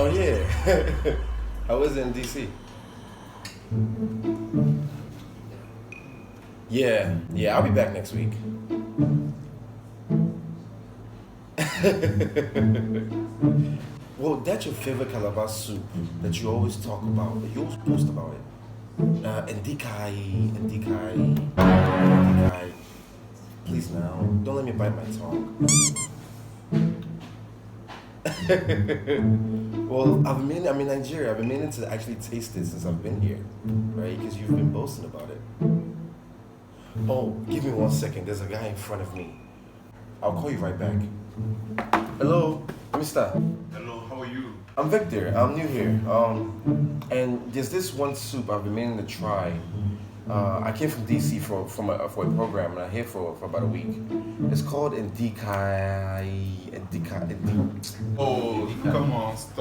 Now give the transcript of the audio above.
Oh yeah. I was in DC. Yeah, I'll be back next week. Well, that's your favorite calabash soup that you always talk about. You always post about it. Indikai. Please now, don't let me bite my tongue. Well, I'm in Nigeria. I've been meaning to actually taste it since I've been here, right? Because you've been boasting about it. Oh, give me 1 second. There's a guy in front of me. I'll call you right back. Hello, mister. Hello, how are you? I'm Victor. I'm new here. And there's this one soup I've been meaning to try. I came from DC for a program, and I'm here for about a week. It's called Oh, come on, stop.